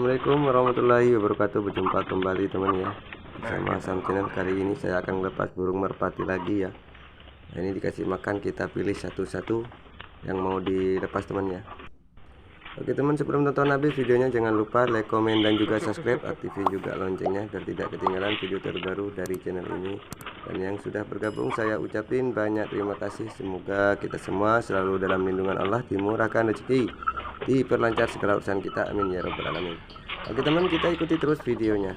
Assalamualaikum warahmatullahi wabarakatuh. Berjumpa kembali teman ya bersama Sam Channel. Kali ini saya akan melepas burung merpati lagi ya. Nah, ini dikasih makan, kita pilih satu-satu yang mau dilepas teman ya. Oke teman, sebelum tonton habis videonya jangan lupa like, komen, dan juga subscribe. Aktifin juga loncengnya biar tidak ketinggalan video terbaru dari channel ini. Dan yang sudah bergabung saya ucapin banyak terima kasih. Semoga kita semua selalu dalam lindungan Allah, dimurahkan rezeki, diperlancar segala urusan kita, amin ya robbal alamin. Oke teman, kita ikuti terus videonya.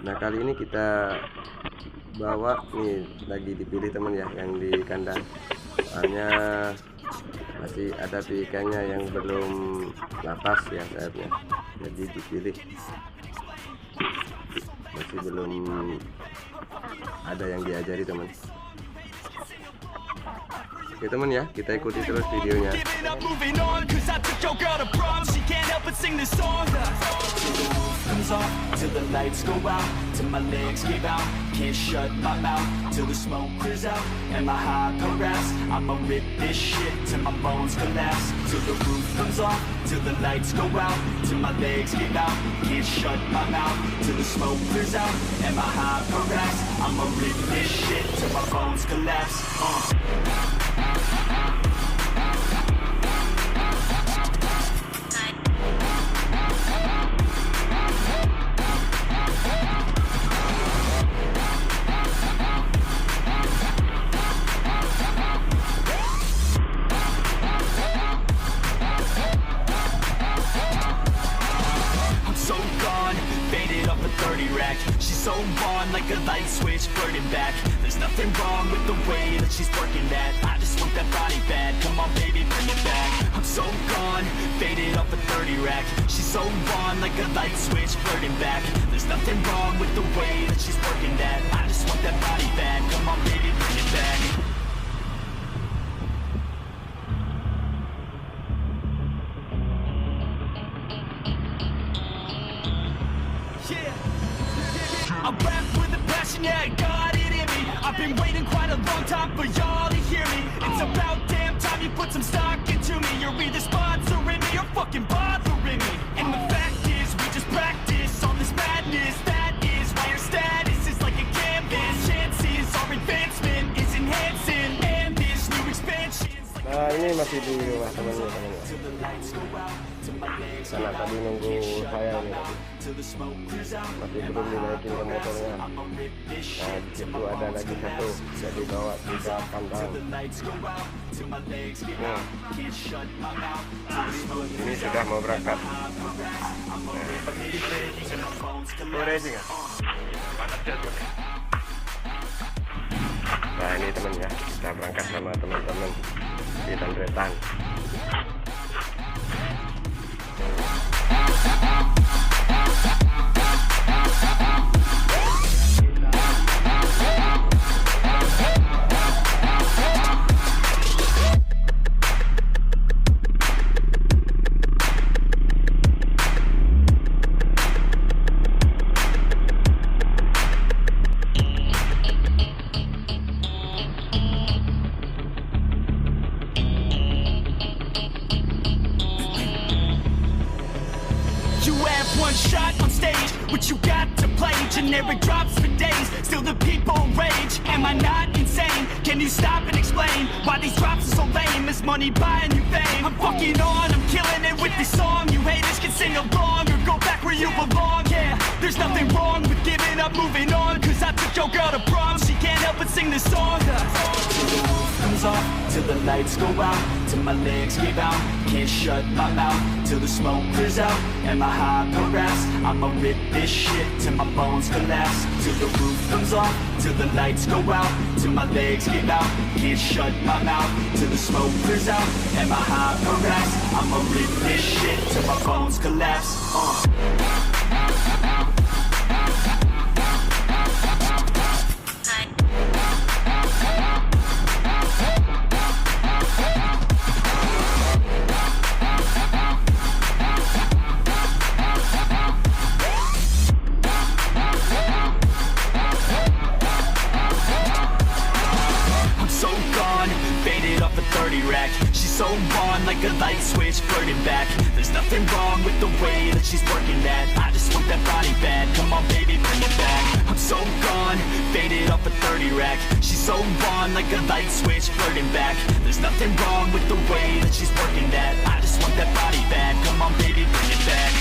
Nah kali ini kita bawa nih, lagi dipilih teman ya, yang di kandang. Soalnya masih ada ikannya yang belum lapas ya sayapnya, jadi dipilih, masih belum ada yang diajari teman. Oke teman ya, kita ikuti terus videonya. Till the lights go out, till my legs give out, can't shut my mouth, till the smoke clears out, and my high progress, I'ma rip this shit till my bones collapse, till the roof comes off, till the lights go out, till my legs give out, can't shut my mouth, till the smoke clears out, and my high progress, I'ma rip this shit till my bones collapse. She's so on like a light switch, flirting back. There's nothing wrong with the way that she's working that. I just want that body bad. Come on baby, bring it back. I'm so gone, faded off a 30 rack. She's so on like a light switch, flirting back. There's nothing wrong with the way that she's working that. I just want that body bad. Come on baby, bring it back. I rap with a passion, yeah, I got it in me. I've been waiting quite a long time for y'all to hear me. It's about damn time you put some stock into me. You're either sponsoring me or fucking bothering me. And the fact is, we just practice on this madness. That is why your status is like a canvas. Chances our advancement is enhancing, and this new expansion. Nah ini masih di rumah temannya karena tadi nunggu saya ini masih belum dinaikin ke motornya. Nah disitu ada lagi satu, jadi bawa 3 kandang. Nah ini sudah mau berangkat. Nah ini teman ya, kita berangkat sama teman-teman di Tangerang. One shot on stage, what you got to play? Generic drops for days, still the people rage. Am I not insane? Can you stop and explain why these drops are so lame? Is money buying you fame? I'm fucking on, I'm killing it with this song. You haters can sing along or go back where you belong. Yeah, there's nothing wrong with giving up, moving on. Cause I took your girl to prom, she can't help but sing this song. Till the roof comes off, till the lights go out, till my legs give out, can't shut my mouth, till the smoke clears out, and my high progress, I'ma rip this shit till my bones collapse, till the roof comes off, till the lights go out, till my legs give out, can't shut my mouth, till the smoke clears out, and my high progress, I'ma rip this shit till my bones collapse. so on on like a light switch, flirting back. There's nothing wrong with the way that she's working that. I just want that body bad, come on baby, bring it back. I'm so gone, faded off a 30 rack. She's so on like a light switch, flirting back. There's nothing wrong with the way that she's working that. I just want that body bad, come on baby, bring it back.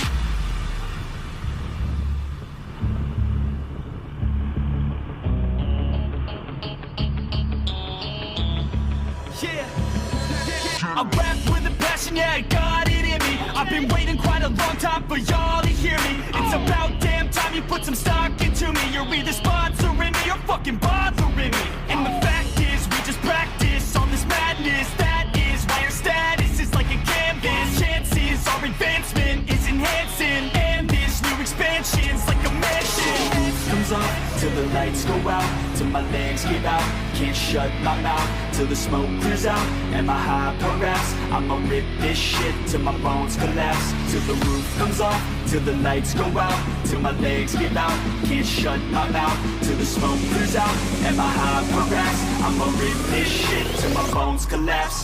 I rap with a passion, yeah, I got it in me. I've been waiting quite a long time for y'all to hear me. It's about damn time you put some stock into me. You're either sponsoring me or fucking bothering me. And the fact is, we just practice on this madness. That is why our status is like a canvas. Chances our advancement is enhancing, and this new expansion's like a mansion. Comes off till the lights go out, till my legs give out. Can't shut my mouth till the smoke clears out. And my high raps, I'ma rip this shit till my bones collapse. Till the roof comes off, till the lights go out, till my legs give out. Can't shut my mouth till the smoke clears out. And my high raps, I'ma rip this shit till my bones collapse.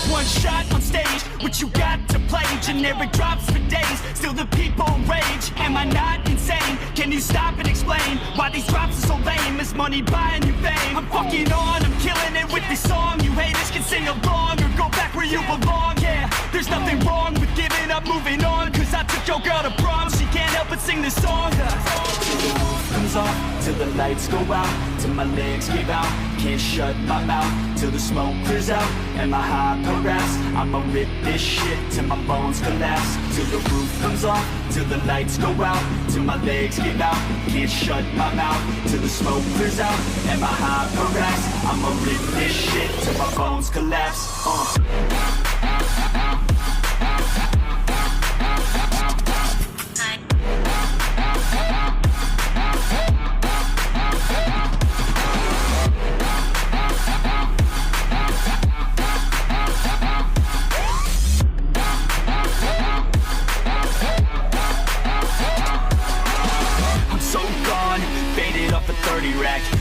One shot on stage, what you got to play? Generic drops for days, still the people rage. Am I not insane? Can you stop and explain why these drops are so lame? Is money buying you fame? I'm fucking on, I'm killing it with this song. You haters can sing along or go back where you belong. Yeah, there's nothing wrong with giving up, moving on. Cause I took your girl to prom, she can't help but sing this song. Till the roof comes off, till the lights go out, till my legs give out. Can't shut my mouth till the smoke clears out. And my high raps, I'ma rip this shit till my bones collapse. Till the roof comes off, till the lights go out, till my legs give out. Can't shut my mouth till the smoke clears out. And my high raps, I'ma rip this shit till my bones collapse.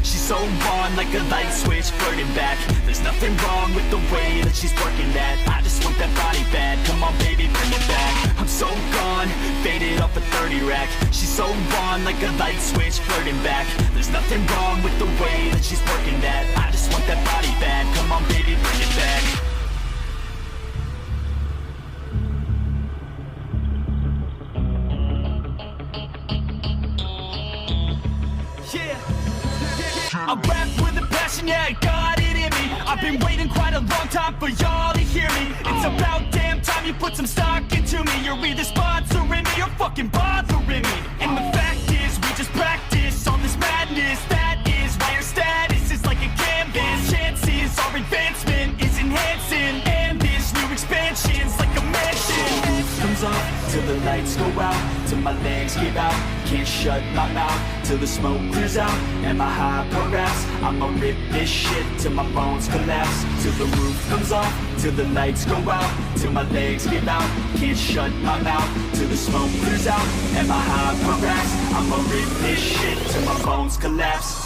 She's so on like a light switch, flirting back. There's nothing wrong with the way that she's working that. I just want that body bad, come on baby, bring it back. I'm so gone, faded off a 30 rack. She's so on like a light switch, flirting back. There's nothing wrong with the way that she's working that. I just want that body bad, come on baby, bring it back. I rap with a passion, yeah, I got it in me. I've been waiting quite a long time for y'all to hear me. It's about damn time you put some stock into me. You're either sponsoring me or fucking bothering me. And the fact is, we just practice on this madness. That is why our status is like a canvas. Chances our advancement is enhancing, and this new expansion's like a mansion. Comes off till the lights go out, till my legs give out. Can't shut my mouth till the smoke clears out. And my high raps, I'ma rip this shit till my bones collapse. Till the roof comes off, till the lights go out, till my legs give out. Can't shut my mouth till the smoke clears out. And my high raps, I'ma rip this shit till my bones collapse.